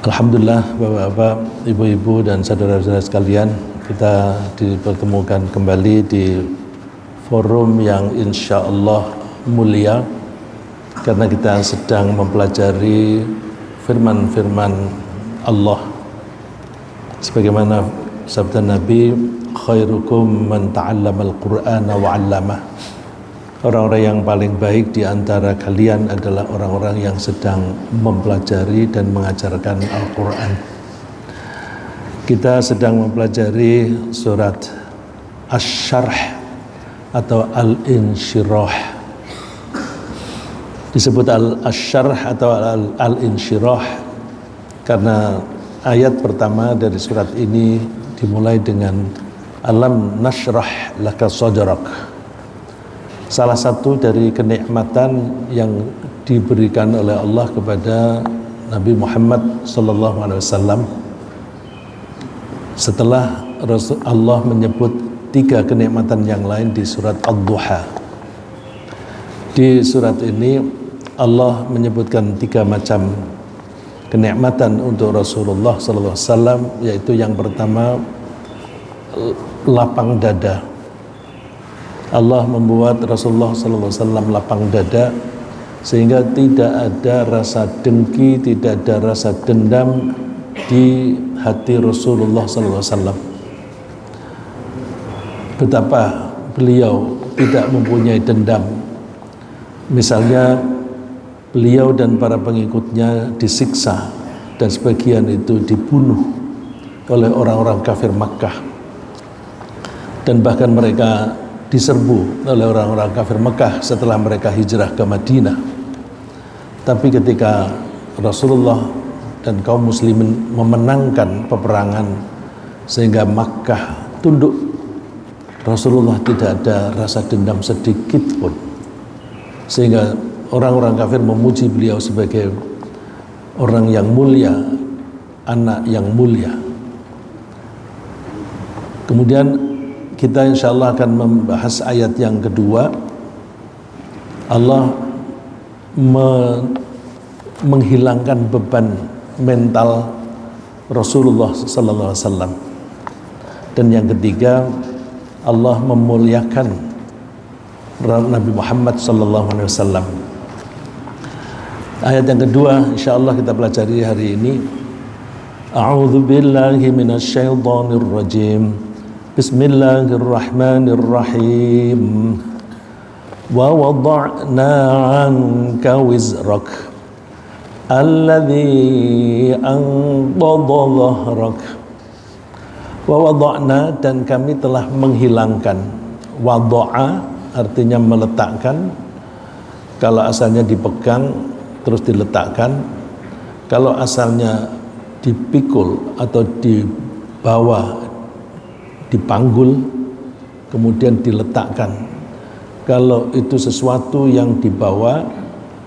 Alhamdulillah, Bapak-bapak, Ibu-ibu dan saudara-saudara sekalian, kita dipertemukan kembali di forum yang insya Allah mulia karena kita sedang mempelajari firman-firman Allah. Sebagaimana sabda Nabi, khairukum man ta'allama al-Qur'ana wa 'allamah. Orang-orang yang paling baik di antara kalian adalah orang-orang yang sedang mempelajari dan mengajarkan Al-Quran. Kita sedang mempelajari surat Asy-Syarh atau Al-Insyirah. Disebut Al-Syarh atau Al-Insyirah karena ayat pertama dari surat ini dimulai dengan Alam nashrah laka sadrak. Salah satu dari kenikmatan yang diberikan oleh Allah kepada Nabi Muhammad SAW setelah Allah menyebut 3 kenikmatan yang lain di surat Ad-Duha. Di surat ini Allah menyebutkan 3 macam kenikmatan untuk Rasulullah SAW, yaitu yang pertama lapang dada. Allah membuat Rasulullah SAW lapang dada sehingga tidak ada rasa dengki, tidak ada rasa dendam di hati Rasulullah SAW. Betapa beliau tidak mempunyai dendam. Misalnya beliau dan para pengikutnya disiksa dan sebagian itu dibunuh oleh orang-orang kafir Makkah, dan bahkan mereka diserbu oleh orang-orang kafir Mekah setelah mereka hijrah ke Madinah. Tapi ketika Rasulullah dan kaum muslimin memenangkan peperangan sehingga Makkah tunduk, Rasulullah tidak ada rasa dendam sedikit pun, sehingga orang-orang kafir memuji beliau sebagai orang yang mulia, anak yang mulia. Kemudian kita insya Allah akan membahas ayat yang kedua. Allah menghilangkan beban mental Rasulullah SAW. Dan yang ketiga, Allah memuliakan Nabi Muhammad SAW. Ayat yang kedua insya Allah kita pelajari hari ini. A'udzu billahi minasyaitonir rajim. Bismillahirrahmanirrahim. Wa wada'na 'anka wizrak alladzi anqadha dhahrak. Wa wada'na, dan kami telah menghilangkan. Wada'a artinya meletakkan. Kalau asalnya dipegang terus diletakkan. Kalau asalnya dipikul atau dibawa, dipanggul kemudian diletakkan. Kalau itu sesuatu yang dibawa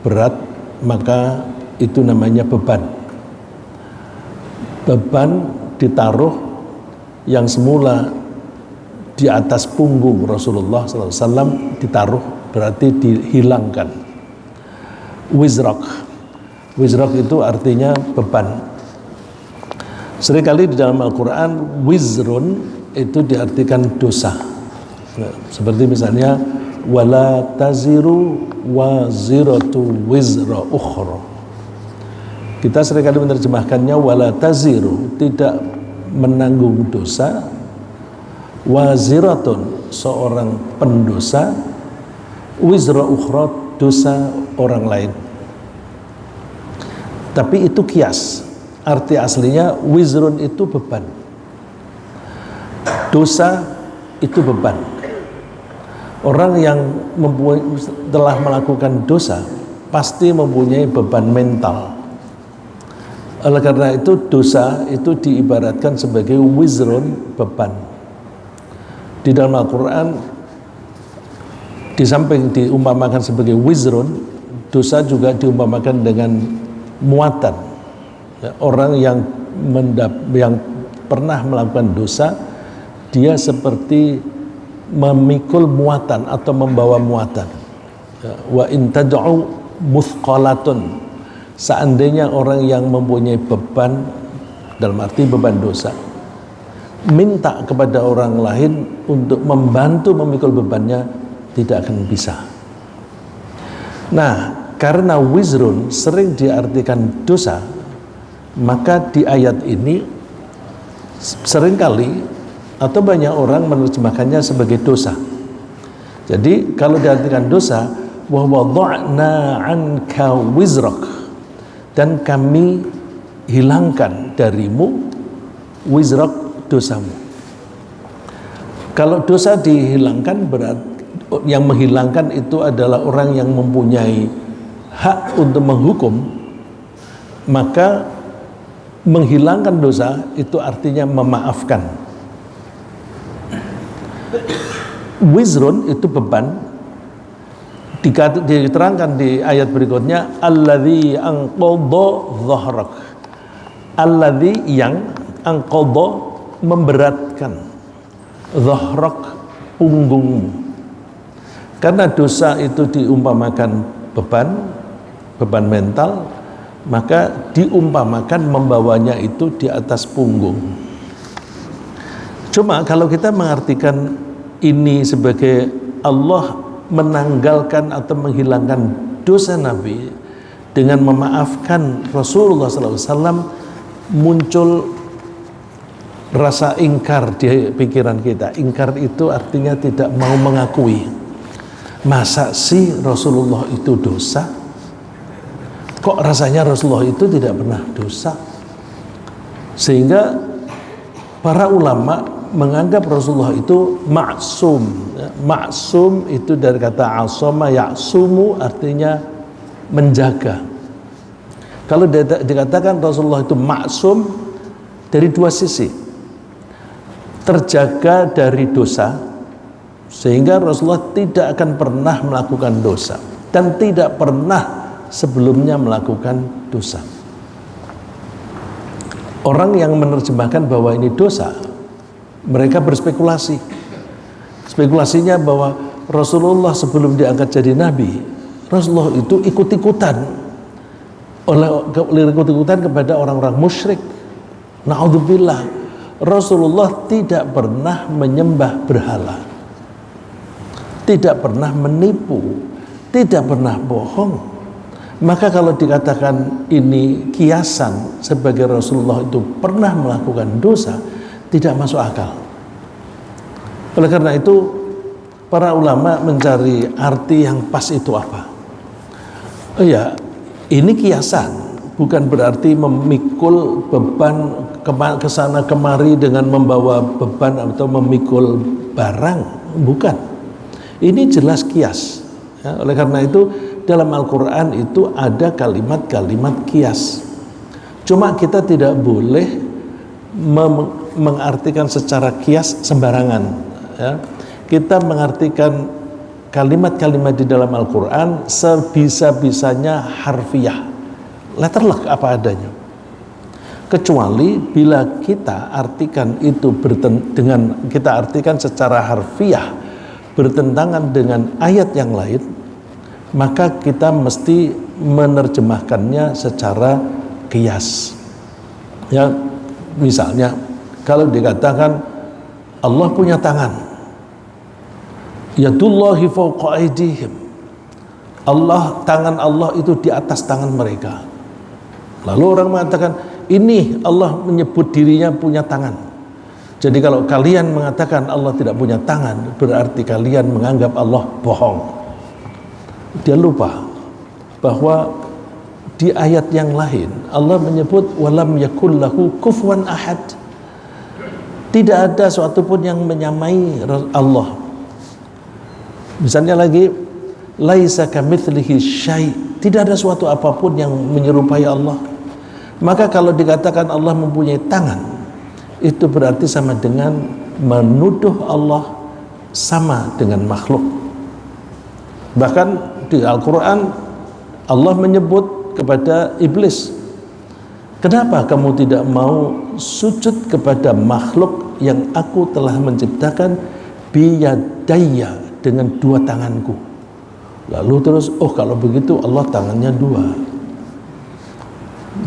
berat, maka itu namanya beban. Beban ditaruh yang semula di atas punggung Rasulullah SAW, ditaruh berarti dihilangkan. Wizrak itu artinya beban. Seringkali di dalam Al-Quran wizrun itu diartikan dosa. Seperti misalnya wala taziru waziratu wizra ukhra. Kita seringkali menerjemahkannya wala taziru, tidak menanggung dosa, waziratun, seorang pendosa, wizra ukhra, dosa orang lain. Tapi itu kias. Arti aslinya wizrun itu beban. Dosa itu beban. Orang yang telah melakukan dosa pasti mempunyai beban mental. Oleh karena itu dosa itu diibaratkan sebagai wizrun, beban. Di dalam Al-Quran di samping diumpamakan sebagai wizrun, dosa juga diumpamakan dengan muatan. Orang yang pernah melakukan dosa, dia seperti memikul muatan atau membawa muatan. Wa in tad'u muthqalatun, seandainya orang yang mempunyai beban, dalam arti beban dosa, minta kepada orang lain untuk membantu memikul bebannya, tidak akan bisa. Nah, karena wizrun sering diartikan dosa, maka di ayat ini seringkali atau banyak orang menerjemahkannya sebagai dosa. Jadi kalau diartikan dosa, wa wada'na 'anka wizrak, dan kami hilangkan darimu wizrak, dosamu. Kalau dosa dihilangkan, berarti yang menghilangkan itu adalah orang yang mempunyai hak untuk menghukum, maka menghilangkan dosa itu artinya memaafkan. Wizrun itu beban, diterangkan di ayat berikutnya, alladzi anqadha dhahrak, alladzi yang anqadha memberatkan, dhahrak punggungmu. Karena dosa itu diumpamakan beban mental, maka diumpamakan membawanya itu di atas punggung. Cuma kalau kita mengartikan ini sebagai Allah menanggalkan atau menghilangkan dosa Nabi dengan memaafkan Rasulullah SAW, muncul rasa ingkar di pikiran kita. Ingkar itu artinya tidak mau mengakui. Masa sih Rasulullah itu dosa? Kok rasanya Rasulullah itu tidak pernah dosa? Sehingga para ulama menganggap Rasulullah itu maksum. Maksum itu dari kata asoma ya'sumu, artinya menjaga. Kalau dikatakan Rasulullah itu maksum, dari dua sisi. Terjaga dari dosa, sehingga Rasulullah tidak akan pernah melakukan dosa, dan tidak pernah sebelumnya melakukan dosa. Orang yang menerjemahkan bahwa ini dosa, mereka berspekulasi. Spekulasinya bahwa Rasulullah sebelum diangkat jadi nabi, Rasulullah itu ikut-ikutan kepada orang-orang musyrik. Na'udzubillah, Rasulullah tidak pernah menyembah berhala, tidak pernah menipu, tidak pernah bohong. Maka kalau dikatakan ini kiasan sebagai Rasulullah itu pernah melakukan dosa, tidak masuk akal. Oleh karena itu, para ulama mencari arti yang pas itu apa. Oh ya, ini kiasan, bukan berarti memikul beban ke sana kemari dengan membawa beban atau memikul barang, bukan. Ini jelas kias. Ya, oleh karena itu dalam Al-Quran itu ada kalimat-kalimat kias. Cuma kita tidak boleh mengartikan secara kias sembarangan. Ya. Kita mengartikan kalimat-kalimat di dalam Al-Quran sebisa-bisanya harfiah, letterlek apa adanya. Kecuali bila kita artikan itu dengan kita artikan secara harfiah bertentangan dengan ayat yang lain, maka kita mesti menerjemahkannya secara qiyas. Ya, misalnya kalau dikatakan Allah punya tangan, yadullahi fawqa aydihim, tangan Allah itu di atas tangan mereka. Lalu orang mengatakan ini Allah menyebut dirinya punya tangan. Jadi kalau kalian mengatakan Allah tidak punya tangan, berarti kalian menganggap Allah bohong. Dia lupa bahwa di ayat yang lain Allah menyebut walam yakul lahu kufuwan ahad. Tidak ada suatu pun yang menyamai Allah. Misalnya lagi, laisa kamitslihi syai', tidak ada suatu apapun yang menyerupai Allah. Maka kalau dikatakan Allah mempunyai tangan, itu berarti sama dengan menuduh Allah sama dengan makhluk. Bahkan di Al-Quran Allah menyebut kepada iblis, kenapa kamu tidak mau sujud kepada makhluk yang aku telah menciptakan biyadaya, dengan dua tanganku. Lalu terus, oh kalau begitu Allah tangannya dua.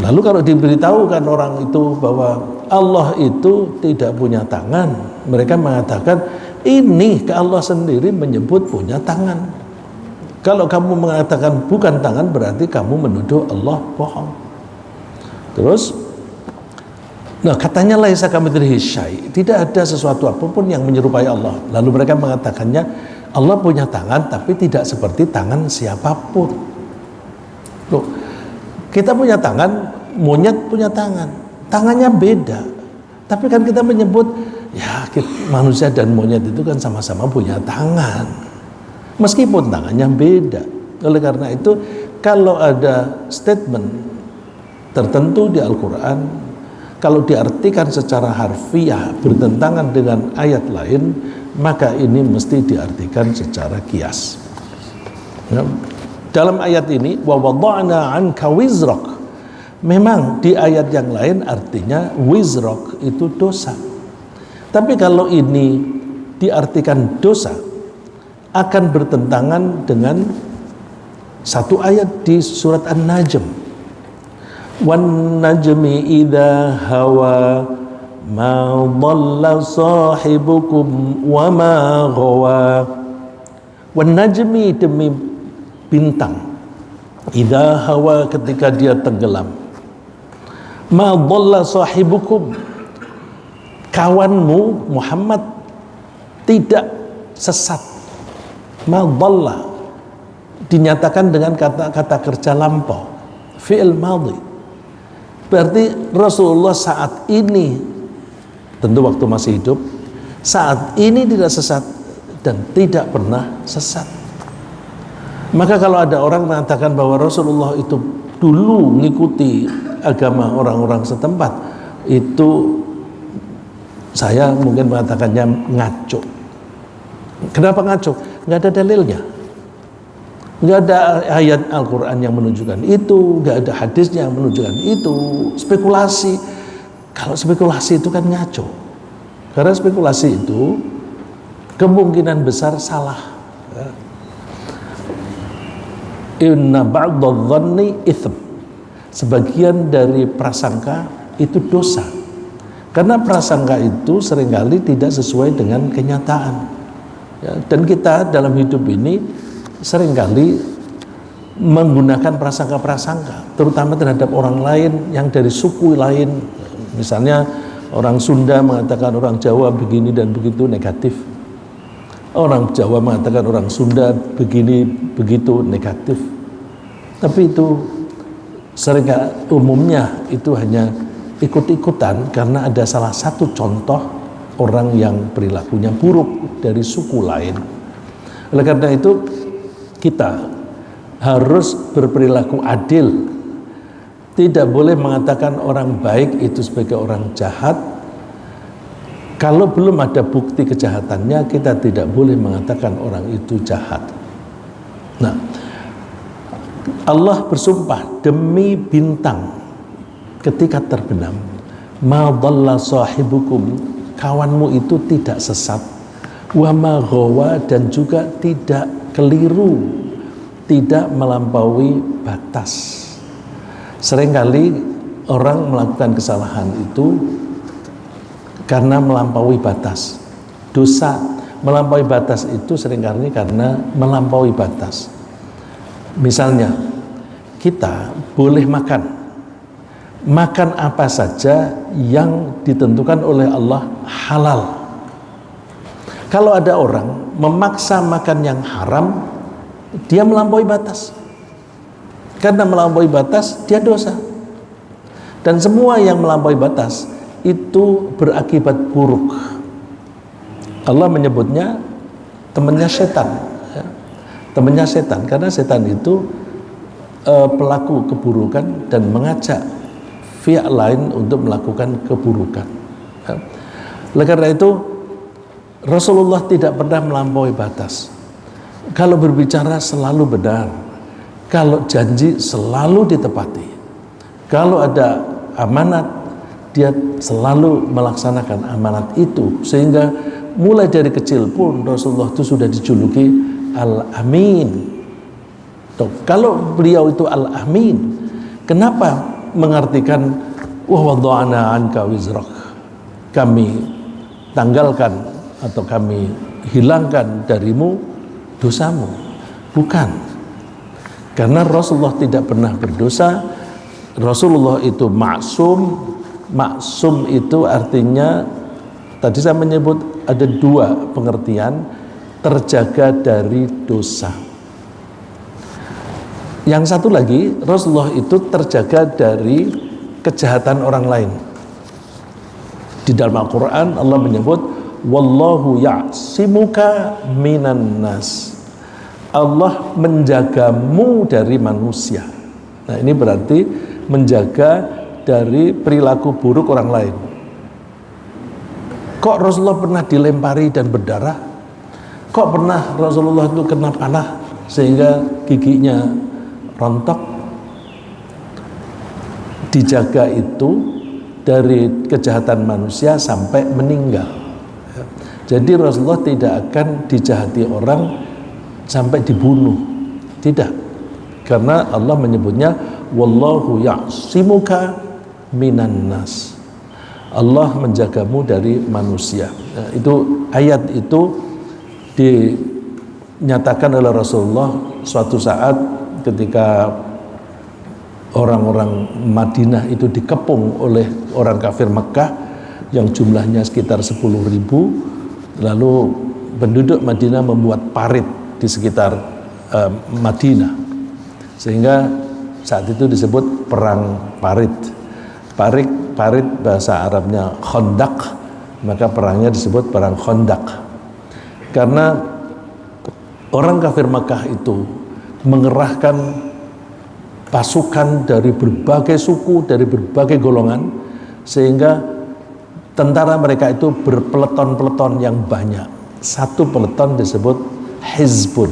Lalu kalau diberitahukan orang itu bahwa Allah itu tidak punya tangan, mereka mengatakan ini ke Allah sendiri menyebut punya tangan. Kalau kamu mengatakan bukan tangan, berarti kamu menuduh Allah bohong. Terus, nah katanya laisa kamitslihi syai', tidak ada sesuatu apapun yang menyerupai Allah. Lalu mereka mengatakannya Allah punya tangan tapi tidak seperti tangan siapapun. Loh, kita punya tangan, monyet punya tangan, tangannya beda. Tapi kan kita menyebut ya manusia dan monyet itu kan sama-sama punya tangan, meskipun tangannya beda. Oleh karena itu, kalau ada statement tertentu di Al-Quran, kalau diartikan secara harfiah bertentangan dengan ayat lain, maka ini mesti diartikan secara kias. Ya. Dalam ayat ini, wa wada'na 'anka wizrak, memang di ayat yang lain artinya wizrak itu dosa. Tapi kalau ini diartikan dosa, akan bertentangan dengan satu ayat di surat An-Najm. Wan najmi idza hawa ma dhalla sahibukum wa ma ghawa. Wan najmi, demi bintang, idza hawa, ketika dia tenggelam, ma dhalla sahibukum, kawanmu Muhammad tidak sesat. Ma dhalla dinyatakan dengan kata kerja lampau, fi'il madhi. Berarti Rasulullah saat ini, tentu waktu masih hidup, saat ini tidak sesat dan tidak pernah sesat. Maka kalau ada orang mengatakan bahwa Rasulullah itu dulu mengikuti agama orang-orang setempat, itu saya mungkin mengatakannya ngaco. Kenapa ngaco? Nggak ada dalilnya. Nggak ada ayat Al-Quran yang menunjukkan itu, nggak ada hadisnya yang menunjukkan itu. Spekulasi. Kalau spekulasi itu kan ngaco. Karena spekulasi itu kemungkinan besar salah. Inna ba'dadh-dhanni itsm. Sebagian dari prasangka itu dosa. Karena prasangka itu seringkali tidak sesuai dengan kenyataan. Ya, dan kita dalam hidup ini seringkali menggunakan prasangka-prasangka, terutama terhadap orang lain yang dari suku lain. Misalnya orang Sunda mengatakan orang Jawa begini dan begitu, negatif. Orang Jawa mengatakan orang Sunda begini begitu, negatif. Tapi itu seringkali umumnya itu hanya ikut-ikutan karena ada salah satu contoh orang yang perilakunya buruk dari suku lain. Oleh karena itu kita harus berperilaku adil. Tidak boleh mengatakan orang baik itu sebagai orang jahat. Kalau belum ada bukti kejahatannya, kita tidak boleh mengatakan orang itu jahat. Nah, Allah bersumpah demi bintang ketika terbenam, ma dhalla sahibukum, kawanmu itu tidak sesat, wa ma ghawa, dan juga tidak keliru, tidak melampaui batas. Seringkali orang melakukan kesalahan itu karena melampaui batas. Dosa melampaui batas itu seringkali karena melampaui batas. Misalnya, kita boleh makan apa saja yang ditentukan oleh Allah halal. Kalau ada orang memaksa makan yang haram, dia melampaui batas. Karena melampaui batas, dia dosa. Dan semua yang melampaui batas itu berakibat buruk. Allah menyebutnya temannya setan, ya. Temannya setan, karena setan itu pelaku keburukan dan mengajak pihak lain untuk melakukan keburukan. Ya. Oleh karena itu Rasulullah tidak pernah melampaui batas. Kalau berbicara selalu benar, kalau janji selalu ditepati, kalau ada amanat dia selalu melaksanakan amanat itu, sehingga mulai dari kecil pun Rasulullah itu sudah dijuluki Al-Amin. Kalau beliau itu Al-Amin, kenapa mengartikan wa wada'na anka wizrak, kami tanggalkan atau kami hilangkan darimu dosamu. Bukan, karena Rasulullah tidak pernah berdosa. Rasulullah itu maksum. Maksum itu artinya, tadi saya menyebut ada dua pengertian, terjaga dari dosa. Yang satu lagi, Rasulullah itu terjaga dari kejahatan orang lain. Di dalam Al-Quran Allah menyebut wallahu ya'simuka minan nas, Allah menjagamu dari manusia. Nah, ini berarti menjaga dari perilaku buruk orang lain. Kok Rasulullah pernah dilempari dan berdarah? Kok pernah Rasulullah itu kena panah sehingga giginya rontok? Dijaga itu dari kejahatan manusia sampai meninggal. Jadi Rasulullah tidak akan dijahati orang sampai dibunuh, tidak, karena Allah menyebutnya wallahu ya'simuka minan nas, Allah menjagamu dari manusia. Nah, itu ayat itu dinyatakan oleh Rasulullah suatu saat ketika orang-orang Madinah itu dikepung oleh orang kafir Mekah yang jumlahnya sekitar 10.000. Lalu penduduk Madinah membuat parit di sekitar Madinah, sehingga saat itu disebut perang parit. Parit bahasa Arabnya Khandaq, maka perangnya disebut perang Khandaq. Karena orang kafir Makkah itu mengerahkan pasukan dari berbagai suku, dari berbagai golongan, sehingga tentara mereka itu berpeleton-peleton yang banyak. Satu peleton disebut hizbun.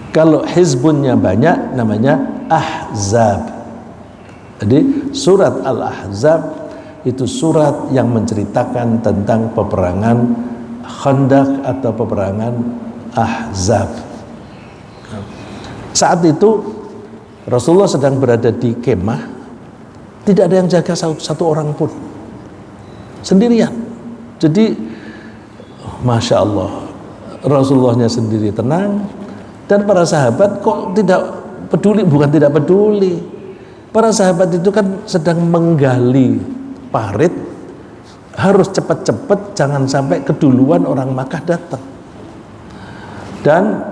Kalau hizbunnya banyak namanya ahzab. Jadi surat Al-Ahzab itu surat yang menceritakan tentang peperangan Khandaq atau peperangan Ahzab. Saat itu Rasulullah sedang berada di kemah, tidak ada yang jaga satu orang pun, sendirian. Jadi Masya Allah, Rasulullahnya sendiri tenang, dan para sahabat kok tidak peduli. Bukan tidak peduli, para sahabat itu kan sedang menggali parit, harus cepat-cepat, jangan sampai keduluan orang Makkah datang. Dan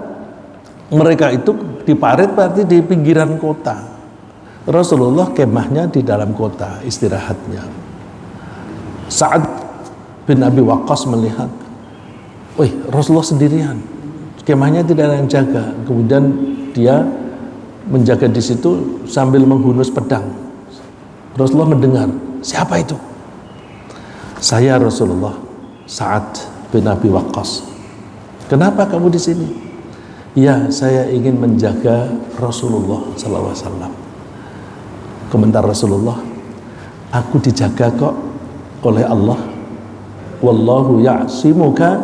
mereka itu di parit berarti di pinggiran kota. Rasulullah kemahnya di dalam kota, istirahatnya. Sa'ad bin Abi Waqqas melihat, wih, Rasulullah sendirian, kemahnya tidak ada yang jaga. Kemudian dia menjaga di situ sambil menghunus pedang. Rasulullah mendengar, siapa itu? Saya Rasulullah, Sa'ad bin Abi Waqqas. Kenapa kamu di sini? Ya, saya ingin menjaga Rasulullah SAW. Komentar Rasulullah, aku dijaga kok oleh Allah. Wallahu ya'simuka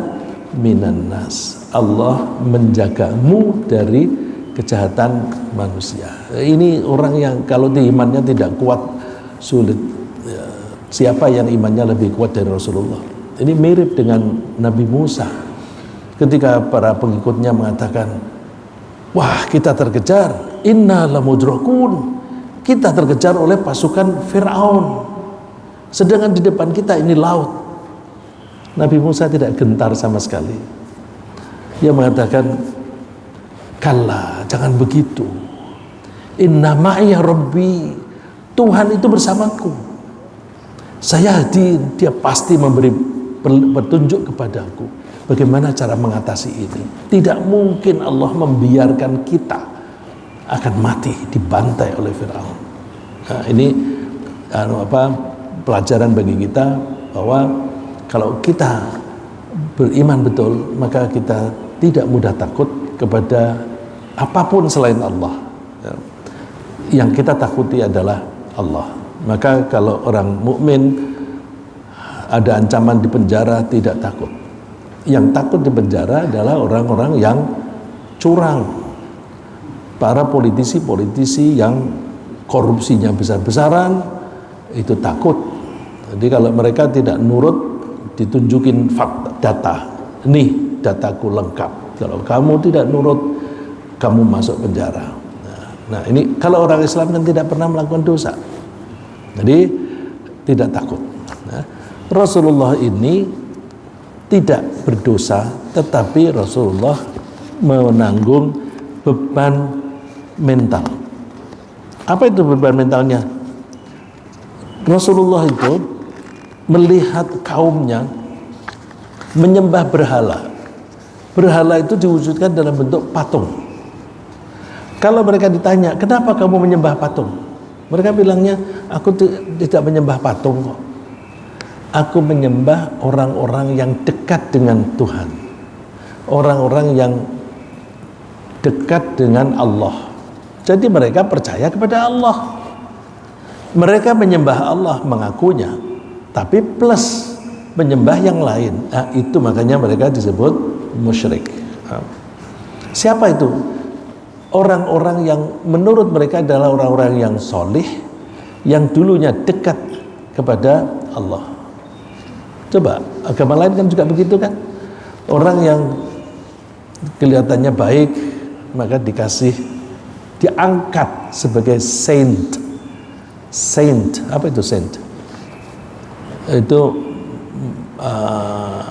minan nas, Allah menjagamu dari kejahatan manusia. Ini orang yang kalau imannya tidak kuat, sulit. Siapa yang imannya lebih kuat dari Rasulullah? Ini mirip dengan Nabi Musa ketika para pengikutnya mengatakan, wah, kita terkejar, inna lamudrakun, kita terkejar oleh pasukan Fir'aun, sedangkan di depan kita ini laut. Nabi Musa tidak gentar sama sekali. Dia mengatakan, kalla, jangan begitu, inna ma'iya rabbi, Tuhan itu bersamaku, saya hadir, dia pasti memberi petunjuk kepadaku bagaimana cara mengatasi ini. Tidak mungkin Allah membiarkan kita akan mati dibantai oleh Fir'aun. Nah, ini pelajaran bagi kita bahwa kalau kita beriman betul, maka kita tidak mudah takut kepada apapun selain Allah. Yang kita takuti adalah Allah. Maka kalau orang mukmin ada ancaman di penjara, tidak takut. Yang takut di penjara adalah orang-orang yang curang, para politisi-politisi yang korupsinya besar-besaran, itu takut. Jadi kalau mereka tidak nurut, ditunjukin fakta, data, nih dataku lengkap, kalau kamu tidak nurut, kamu masuk penjara. Nah ini kalau orang Islam kan tidak pernah melakukan dosa, jadi tidak takut. Nah, Rasulullah ini tidak berdosa, tetapi Rasulullah menanggung beban mental. Apa itu beban mentalnya? Rasulullah itu melihat kaumnya menyembah berhala. Berhala itu diwujudkan dalam bentuk patung. Kalau mereka ditanya, kenapa kamu menyembah patung? Mereka bilangnya, aku tidak menyembah patung kok. Aku menyembah orang-orang yang dekat dengan Tuhan. Orang-orang yang dekat dengan Allah. Jadi mereka percaya kepada Allah. Mereka menyembah Allah, mengakunya, tapi plus menyembah yang lain. Nah, itu makanya mereka disebut musyrik. Siapa itu? Orang-orang yang menurut mereka adalah orang-orang yang solih, yang dulunya dekat kepada Allah. Coba, agama lain kan juga begitu kan? Orang yang kelihatannya baik, maka diangkat sebagai saint. Saint, apa itu saint? Itu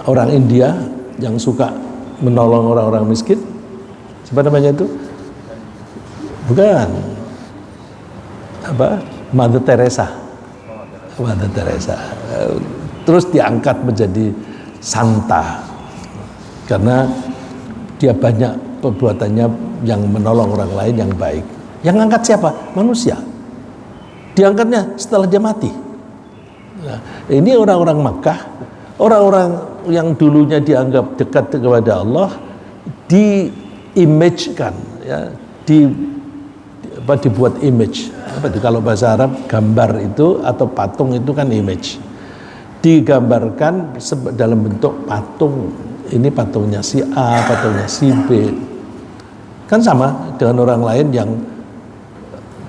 orang India yang suka menolong orang-orang miskin. Siapa namanya itu? Bukan. Apa? Mother Teresa. Mother Teresa. Terus diangkat menjadi santa karena dia banyak perbuatannya yang menolong orang lain yang baik. Yang angkat siapa? Manusia. Diangkatnya setelah dia mati. Nah, ini orang-orang Makkah, orang-orang yang dulunya dianggap dekat kepada Allah, di-image-kan, ya, dibuat image. Apa itu kalau bahasa Arab? Gambar itu atau patung itu kan image. Digambarkan dalam bentuk patung. Ini patungnya si A, patungnya si B. Kan sama dengan orang lain yang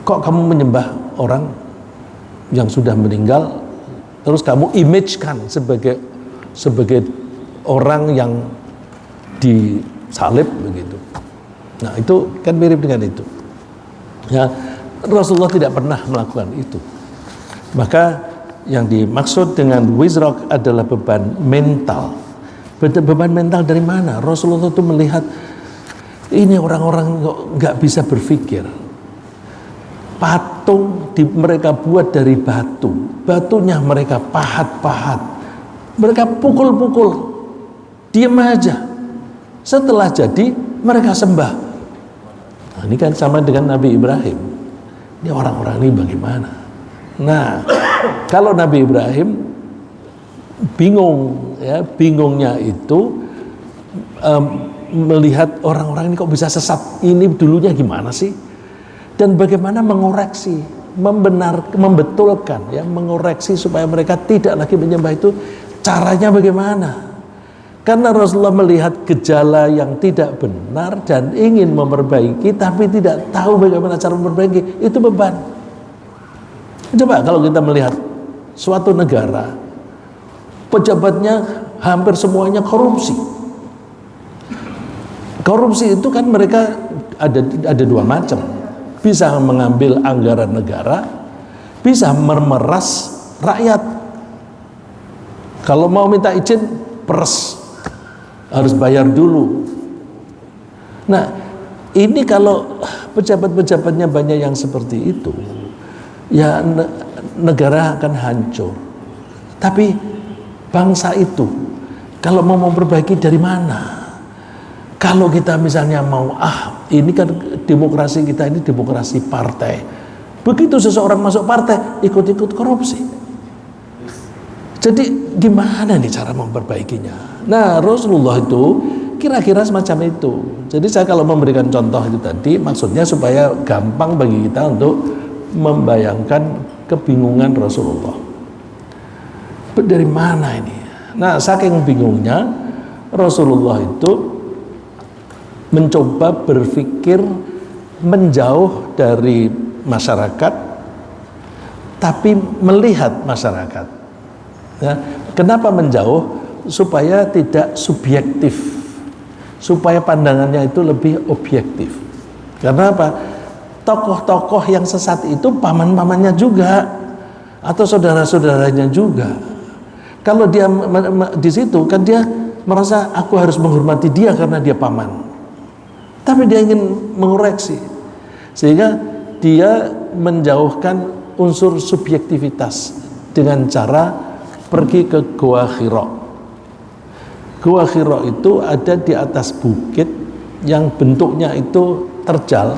kok kamu menyembah orang yang sudah meninggal, terus kamu image-kan sebagai orang yang disalib begitu. Nah, itu kan mirip dengan itu. Ya, Rasulullah tidak pernah melakukan itu. Maka yang dimaksud dengan wizrak adalah beban mental. Beban mental dari mana? Rasulullah itu melihat ini orang-orang nggak bisa berpikir. Patung mereka buat dari batu. Batunya mereka pahat-pahat. Mereka pukul-pukul. Diam aja. Setelah jadi mereka sembah. Nah, ini kan sama dengan Nabi Ibrahim. Ini orang-orang ini bagaimana? Nah, kalau Nabi Ibrahim bingung, ya, bingungnya itu melihat orang-orang ini kok bisa sesat, ini dulunya gimana sih, dan bagaimana mengoreksi, membetulkan, ya, mengoreksi supaya mereka tidak lagi menyembah itu. Caranya bagaimana? Karena Rasulullah melihat gejala yang tidak benar dan ingin memperbaiki, tapi tidak tahu bagaimana cara memperbaiki. Itu beban. Coba kalau kita melihat suatu negara, pejabatnya hampir semuanya korupsi. Korupsi itu kan mereka ada dua macam. Bisa mengambil anggaran negara, bisa memeras rakyat. Kalau mau minta izin, peres, harus bayar dulu. Nah, ini kalau pejabat-pejabatnya banyak yang seperti itu, ya negara akan hancur. Tapi bangsa itu kalau mau memperbaiki dari mana? Kalau kita misalnya mau, ini kan demokrasi kita ini demokrasi partai. Begitu seseorang masuk partai, ikut-ikut korupsi. Jadi gimana nih cara memperbaikinya? Nah, Rasulullah itu kira-kira semacam itu. Jadi saya kalau memberikan contoh itu tadi, maksudnya supaya gampang bagi kita untuk membayangkan kebingungan Rasulullah. Dari mana ini? Nah, saking bingungnya Rasulullah itu mencoba berpikir menjauh dari masyarakat, tapi melihat masyarakat. Ya, kenapa menjauh? Supaya tidak subjektif, supaya pandangannya itu lebih objektif. Karena apa? Tokoh-tokoh yang sesat itu paman-pamannya juga atau saudara-saudaranya juga. Kalau dia di situ kan dia merasa aku harus menghormati dia karena dia paman. Tapi dia ingin mengoreksi, sehingga dia menjauhkan unsur subjektivitas dengan cara pergi ke Gua Hira. Gua Hira itu ada di atas bukit yang bentuknya itu terjal,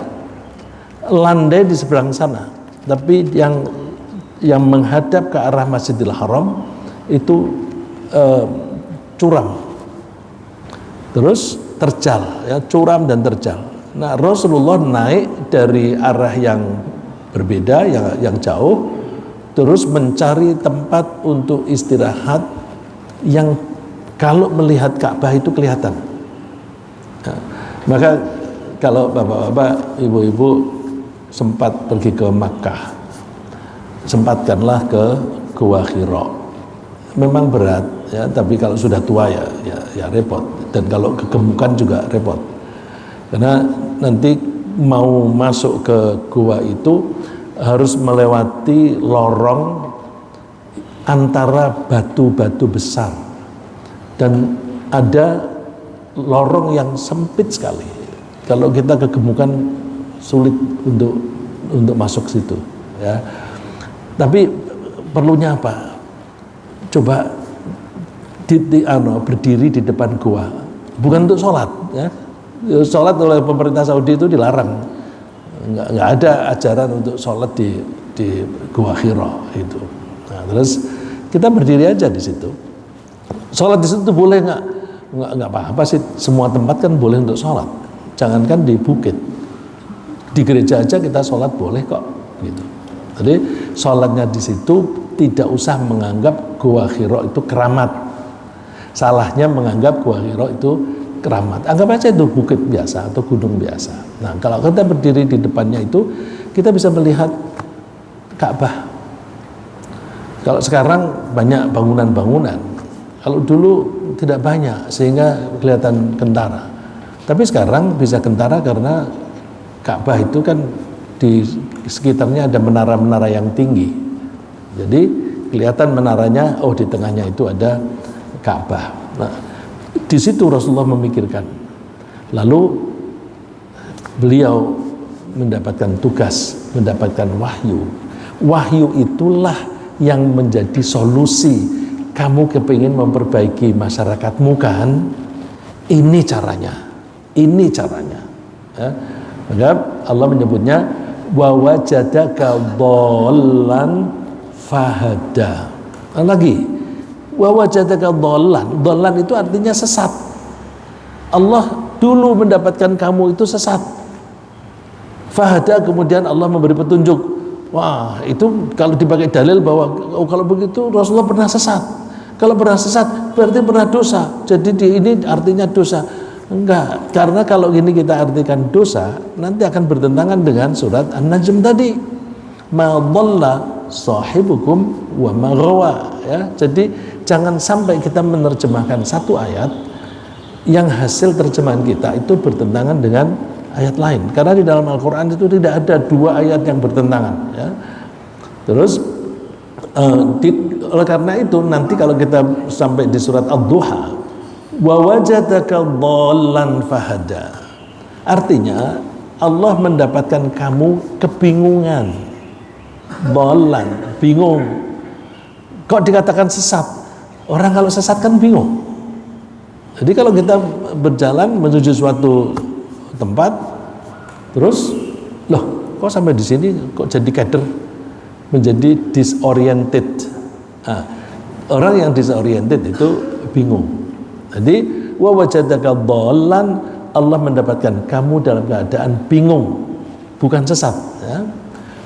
landai di seberang sana, tapi yang menghadap ke arah Masjidil Haram itu curam, terus terjal, ya, curam dan terjal. Nah, Rasulullah naik dari arah yang berbeda, yang jauh, terus mencari tempat untuk istirahat yang kalau melihat Ka'bah itu kelihatan. Nah, maka kalau bapak-bapak, ibu-ibu sempat pergi ke Makkah, sempatkanlah ke Gua Hira. Memang berat, ya, tapi kalau sudah tua ya repot. Dan kalau kegemukan juga repot. Karena nanti mau masuk ke gua itu harus melewati lorong antara batu-batu besar. Dan ada lorong yang sempit sekali. Kalau kita kegemukan sulit untuk masuk situ, ya. Tapi perlunya apa? Coba berdiri di depan gua, bukan untuk sholat, ya. Sholat oleh pemerintah Saudi itu dilarang. Nggak ada ajaran untuk sholat di Gua Hira itu. Nah, terus kita berdiri aja di situ. Sholat di situ boleh nggak apa-apa sih, semua tempat kan boleh untuk sholat, jangankan di bukit, di gereja aja kita sholat boleh kok gitu. Jadi sholatnya di situ tidak usah menganggap Gua Hira itu keramat. Salahnya menganggap Gua Hira itu keramat, anggap aja itu bukit biasa atau gunung biasa. Nah, kalau kita berdiri di depannya itu kita bisa melihat Ka'bah. Kalau sekarang banyak bangunan-bangunan, kalau dulu tidak banyak sehingga kelihatan kentara. Tapi sekarang bisa kentara karena Ka'bah itu kan di sekitarnya ada menara-menara yang tinggi. Jadi kelihatan menaranya, oh di tengahnya itu ada Ka'bah. Nah, di situ Rasulullah memikirkan. Lalu beliau mendapatkan tugas, mendapatkan wahyu. Wahyu itulah yang menjadi solusi. Kamu kepingin memperbaiki masyarakatmu kan? Ini caranya. Ini caranya. Ya. Maka Allah menyebutnya wa wajadaka dhallan fahada. Lagi wa wajadaka dhallan. Dhallan itu artinya sesat. Allah dulu mendapatkan kamu itu sesat. Fahada, kemudian Allah memberi petunjuk. Wah, itu kalau dipakai dalil bahwa kalau begitu Rasulullah pernah sesat. Kalau pernah sesat berarti pernah dosa. Jadi ini artinya dosa. Enggak, karena kalau ini kita artikan dosa, nanti akan bertentangan dengan surat An-Najm tadi. Ma dhalla sahibukum wa ma ghawa, ya. Jadi jangan sampai kita menerjemahkan satu ayat yang hasil terjemahan kita itu bertentangan dengan ayat lain. Karena di dalam Al-Qur'an itu tidak ada dua ayat yang bertentangan, ya. Terus oleh karena itu nanti kalau kita sampai di surat Ad-Duha, wa wajadaka dhallan fahada, artinya Allah mendapatkan kamu kebingungan. Dhallan, bingung. Kok dikatakan sesat? Orang kalau sesat kan bingung. Jadi kalau kita berjalan menuju suatu tempat, terus loh kok sampai di sini kok jadi keder, menjadi disoriented. Nah, orang yang disoriented itu bingung. Jadi wa wajadaka dhallan, Allah mendapatkan kamu dalam keadaan bingung, bukan sesat, ya.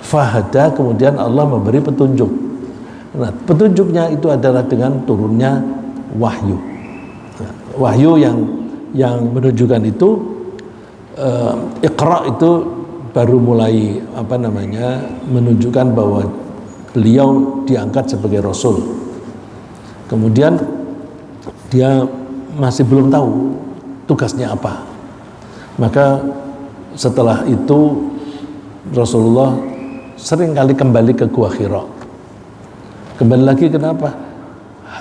Fahada, kemudian Allah memberi petunjuk. Nah, petunjuknya itu adalah dengan turunnya wahyu. Nah, wahyu yang menunjukkan itu Iqra itu baru mulai menunjukkan bahwa beliau diangkat sebagai Rasul. Kemudian dia masih belum tahu tugasnya apa. Maka setelah itu Rasulullah sering kali kembali ke Gua Hira. Kembali lagi, kenapa?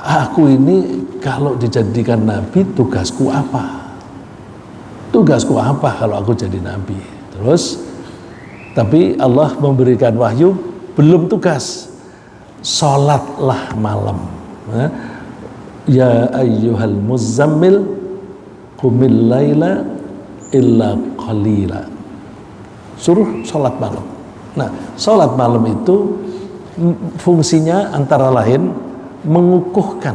Aku ini kalau dijadikan nabi, tugasku apa? Tugasku apa kalau aku jadi nabi? Terus, tapi Allah memberikan wahyu, belum tugas. Sholatlah malam. Ya ayyuhal muzammil qumil laila illa qalila. Suruh sholat malam. Nah, sholat malam itu fungsinya antara lain mengokohkan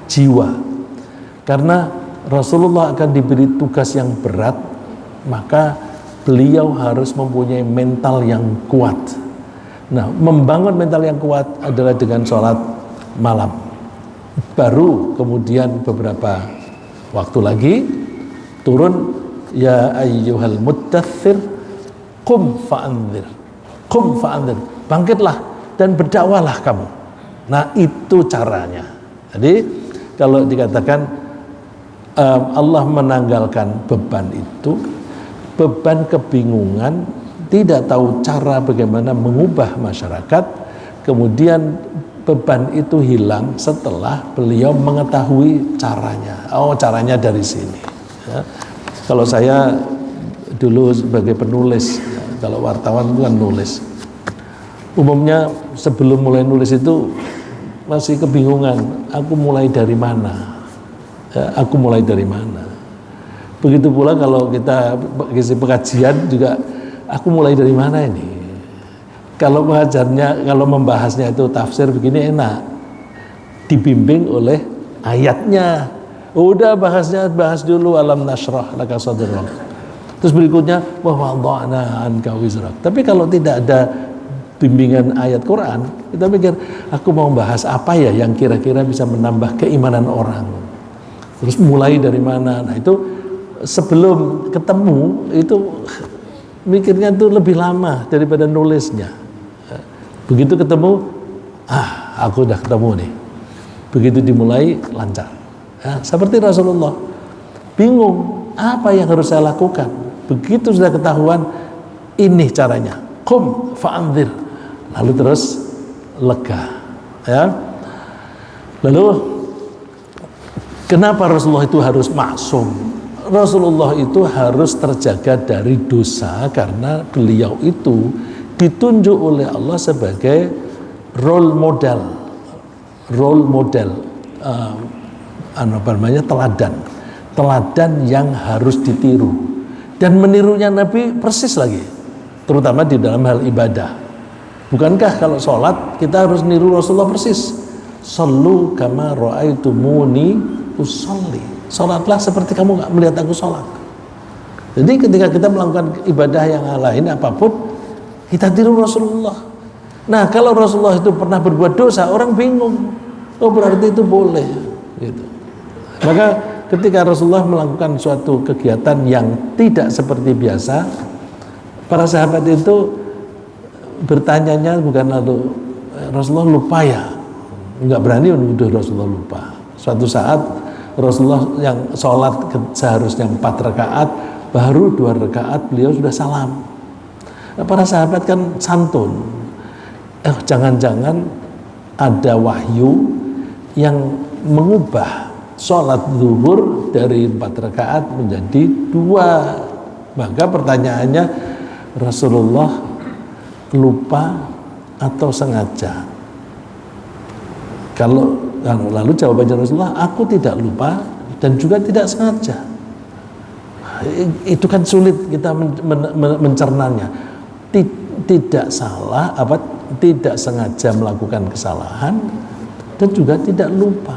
jiwa. Karena Rasulullah akan diberi tugas yang berat, maka beliau harus mempunyai mental yang kuat. Nah, membangun mental yang kuat adalah dengan sholat malam. Baru kemudian beberapa waktu lagi turun, ya ayyuhal muddathir qum fa'anzir. Qum fa'anzir, bangkitlah dan berdakwalah kamu. Nah, itu caranya. Jadi kalau dikatakan Allah menanggalkan beban itu, beban kebingungan, tidak tahu cara bagaimana mengubah masyarakat, kemudian beban itu hilang setelah beliau mengetahui caranya. Oh, caranya dari sini. Ya. Kalau saya dulu sebagai penulis, ya, kalau wartawan itu kan nulis. Umumnya sebelum mulai nulis itu masih kebingungan. Aku mulai dari mana? Ya, aku mulai dari mana? Begitu pula kalau kita isi pengajian juga, aku mulai dari mana ini? Kalau mengajarnya, kalau membahasnya itu tafsir begini enak, dibimbing oleh ayatnya. Udah bahas dulu alam nashrah laka sadrak. Terus berikutnya wa wada'na anka wizrak. Tapi kalau tidak ada bimbingan ayat Quran, kita pikir aku mau bahas apa ya yang kira-kira bisa menambah keimanan orang. Terus mulai dari mana? Nah, itu sebelum ketemu itu mikirnya itu lebih lama daripada nulisnya. Begitu ketemu, aku udah ketemu nih. Begitu dimulai, lancar. Ya, seperti Rasulullah, bingung apa yang harus saya lakukan. Begitu sudah ketahuan, ini caranya. Qum fa'anzir. Lalu terus lega. Ya. Lalu kenapa Rasulullah itu harus maksum? Rasulullah itu harus terjaga dari dosa karena beliau itu ditunjuk oleh Allah sebagai role model, teladan yang harus ditiru, dan menirunya Nabi persis lagi, terutama di dalam hal ibadah. Bukankah kalau sholat kita harus niru Rasulullah persis? Sallu kama ra'aitumuni usolli. Sholatlah seperti kamu nggak melihat aku sholat. Jadi ketika kita melakukan ibadah yang lain apapun, kita tiru Rasulullah. Nah, kalau Rasulullah itu pernah berbuat dosa, orang bingung. Oh, berarti itu boleh. Gitu. Maka ketika Rasulullah melakukan suatu kegiatan yang tidak seperti biasa, para sahabat itu bertanya-nya bukan lalu Rasulullah lupa ya. Enggak berani menuduh Rasulullah lupa. Suatu saat Rasulullah yang sholat seharusnya 4 rakaat, baru 2 rakaat beliau sudah salam. Para sahabat kan santun. Jangan-jangan ada wahyu yang mengubah sholat zuhur dari 4 rakaat menjadi 2. Maka pertanyaannya, Rasulullah lupa atau sengaja? Kalau lalu jawabannya Rasulullah, aku tidak lupa dan juga tidak sengaja. Itu kan sulit kita mencernanya. Tidak salah, tidak sengaja melakukan kesalahan, dan juga tidak lupa.